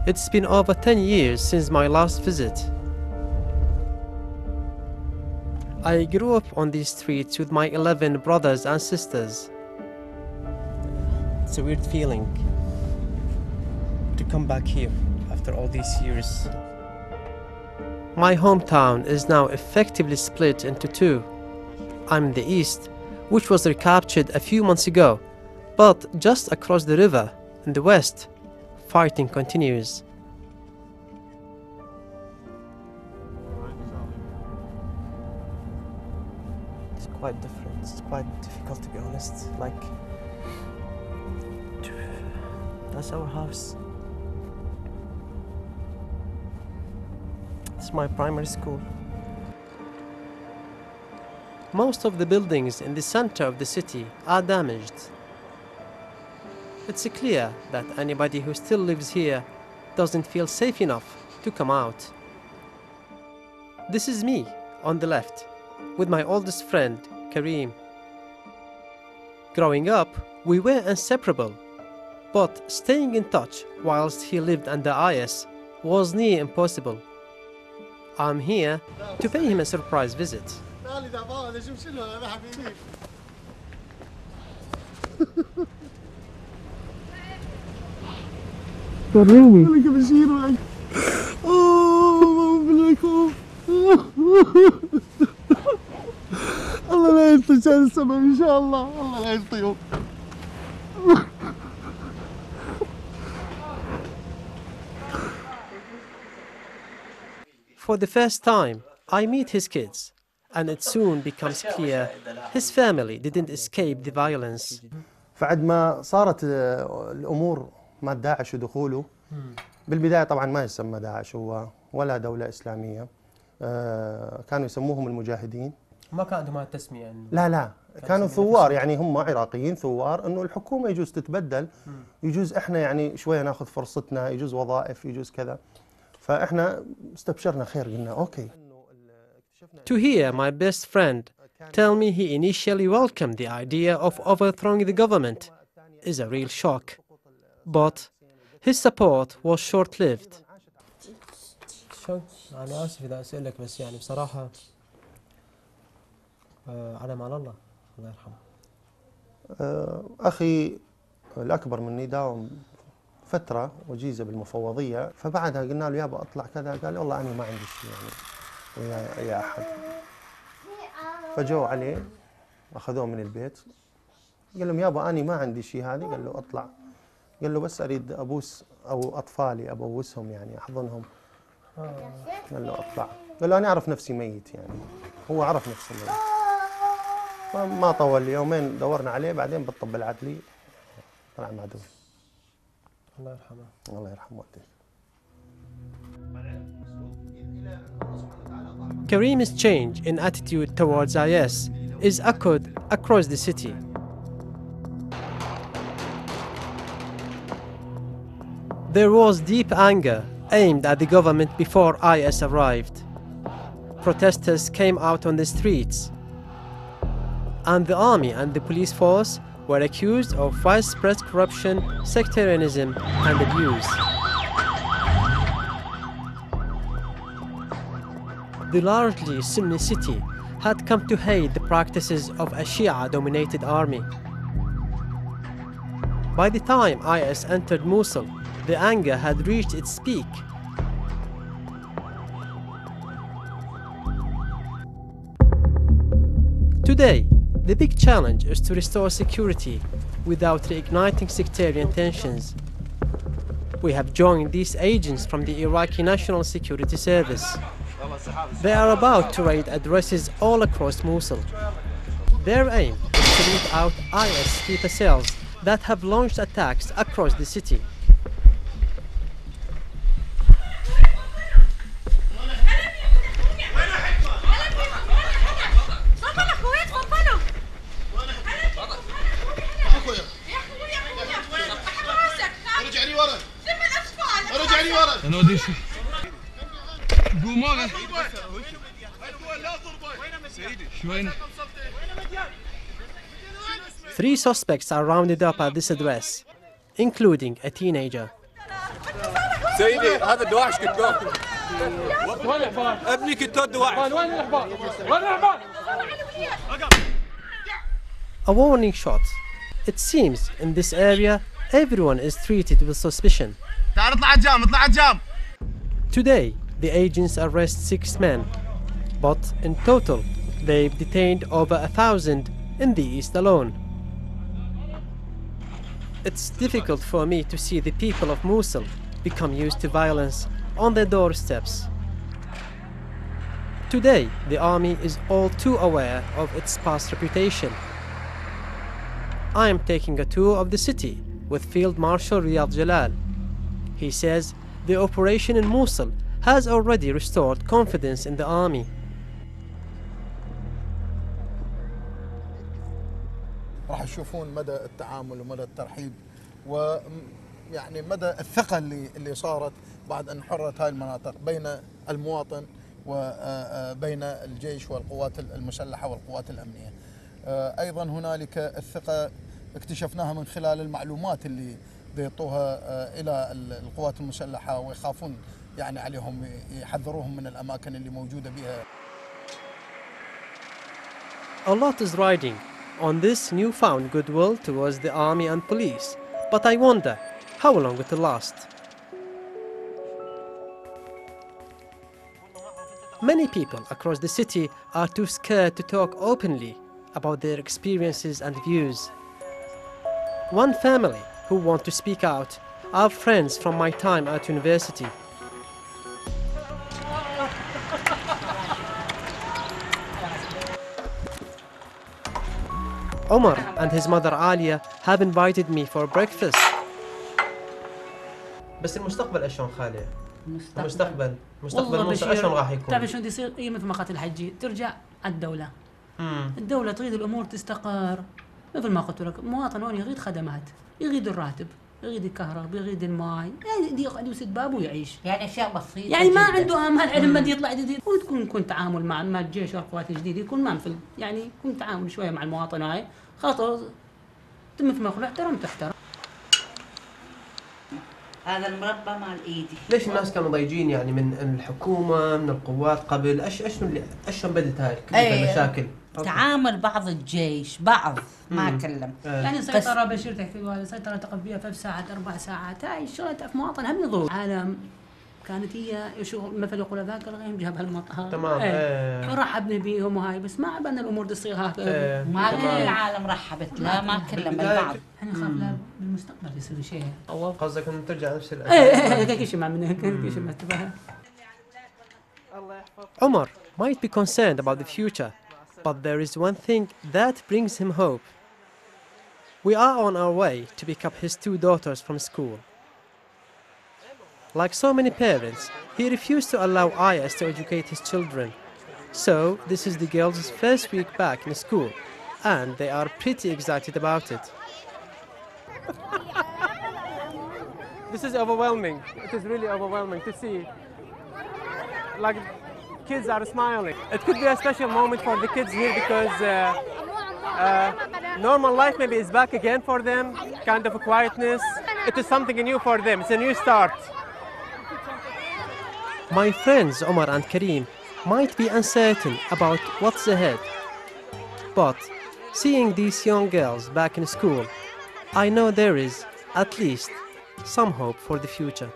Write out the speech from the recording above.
It's been over 10 years since my last visit. I grew up on these streets with my 11 brothers and sisters. It's a weird feeling to come back here after all these years. My hometown is now effectively split into two. I'm in the east, which was recaptured a few months ago, but just across the river, in the west, fighting continues. It's quite different, it's quite difficult to be honest, like, that's our house. It's my primary school. Most of the buildings in the center of the city are damaged. It's clear that anybody who still lives here doesn't feel safe enough to come out. This is me, on the left, with my oldest friend, Kareem. Growing up, we were inseparable, but staying in touch whilst he lived under IS was near impossible. I'm here to pay him a surprise visit. وريني لك بشير معك بالله الله لا يطلع شان السماء ان شاء الله الله لا يطيهم. For the first time, I meet his kids, and it soon becomes clear his family didn't escape the violence. فعد ما صارت الامور مع داعش ودخوله، بالبدايه طبعا ما يسمى داعش هو ولا دوله اسلاميه، كانوا يسموهم المجاهدين. ما كان عندهم التسميه انه لا كانوا ثوار، يعني هم عراقيين ثوار، انه الحكومه يجوز تتبدل، يجوز احنا يعني شويه ناخذ فرصتنا، يجوز وظائف، يجوز كذا، فاحنا استبشرنا خير، قلنا اوكي. To hear my best friend tell me he initially welcomed the idea of overthrowing the government is a real shock, but his support was short-lived. أنا آسف إذا أسألك، بس يعني بصراحة على مال الله يرحمه. أخي الأكبر مني داوم فترة وجيزة بالمفوضية، فبعدها قلنا له يابا أطلع كذا، قال والله أنا ما عندي شيء يعني ويا أحد. فجوا عليه أخذوه من البيت، قال لهم يابا أنا ما عندي شيء هذه، قال له أطلع، قال له بس أريد أبوس أو أطفالي أبوسهم يعني أحضنهم، قال له أطلع، قال له أنا أعرف نفسي ميت، يعني هو عرف نفسه ميت. فما طول، يومين دورنا عليه، بعدين بالطب العدلي طلع معدوم. الله يرحمه. الله يرحمه والديك. Kareem's change in attitude towards IS is echoed across the city. There was deep anger aimed at the government before IS arrived. Protesters came out on the streets, and the army and the police force were accused of widespread corruption, sectarianism, and abuse. The largely Sunni city had come to hate the practices of a Shia-dominated army. By the time IS entered Mosul, the anger had reached its peak. Today, the big challenge is to restore security without reigniting sectarian tensions. We have joined these agents from the Iraqi National Security Service. They are about to raid addresses all across Mosul. Their aim is to root out IS sleeper cells that have launched attacks across the city. Three suspects are rounded up at this address, including a teenager. سيدي هذا الدواعش كتوه. وين الحبال؟ ابني كتوه الدواعش. وين الحبال؟ وين الحبال؟ A warning shot. It seems in this area everyone is treated with suspicion. تعال اطلع الجام اطلع الجام. Today the agents arrest 6 men, but in total they've detained over 1,000 in the east alone. It's difficult for me to see the people of Mosul become used to violence on their doorsteps. Today, the army is all too aware of its past reputation. I am taking a tour of the city with Field Marshal Riyad Jalal. He says the operation in Mosul has already restored confidence in the army. راح تشوفون مدى التعامل ومدى الترحيب ويعني مدى الثقة اللي صارت بعد أن حررت هاي المناطق بين المواطن وبين الجيش والقوات المسلحة والقوات الأمنية. أيضا هنالك الثقة اكتشفناها من خلال المعلومات اللي بيعطوها إلى القوات المسلحة ويخافون يعني عليهم يحذروهم من الأماكن اللي موجودة بها. A lot is riding on this newfound goodwill towards the army and police, but I wonder how long it will last. Many people across the city are too scared to talk openly about their experiences and views. One family who want to speak out are friends from my time at university. Omar and his mother Alia have invited me for breakfast. بس المستقبل شلون خالي؟ مستقبل مستقبل موسى شلون راح يكون؟ تعرف شلون يصير؟ مثل ما قالت الحجي ترجع على الدولة. الدولة تريد الأمور تستقر، مثل ما قلت لك مواطن هون يريد خدمات، يريد الراتب، يريد الكهرباء، يريد الماء، يعني يقعد يسد بابه ويعيش. يعني أشياء بسيطة. يعني ما عنده آمال علم بدي يطلع جديد، ويكون تعامل مع الجيش والقوات الجديدة، يكون منفذ، يعني يكون تعامل شوية مع المواطن هاي، خاطر مثل ما يقولوا احترم تحترم. هذا المربى مال ايدي. ليش الناس كانوا ضايجين يعني من الحكومة من القوات قبل؟ اشلون بدت هاي المشاكل؟ تعامل بعض الجيش بعض ما كلم. يعني سيطرة بشير تحكي سيطرة تقضيها 3 ساعات 4 ساعات، هاي الشغلة في مواطن هم يضوي. عالم كانت هي شغل مثل يقول ذاك الغيم جابها المطهر. تمام. رحبنا بيهم وهاي، بس ما عبالنا الامور تصير هكذا. ما كل العالم رحبت لا ما كلم البعض. احنا نخاف لا بالمستقبل يصير شيء. قصدك انه ترجع نفس كل شيء ما منه كل شيء ما تبعها. Omar might be concerned about the future, but there is one thing that brings him hope. We are on our way to pick up his 2 daughters from school. Like so many parents, he refused to allow Ayas to educate his children. So this is the girls' first week back in school, and they are pretty excited about it. This is overwhelming. It is really overwhelming to see. Like, kids are smiling. It could be a special moment for the kids here because normal life maybe is back again for them, kind of a quietness. It is something new for them. It's a new start. My friends Omar and Kareem might be uncertain about what's ahead. But seeing these young girls back in school, I know there is, at least, some hope for the future.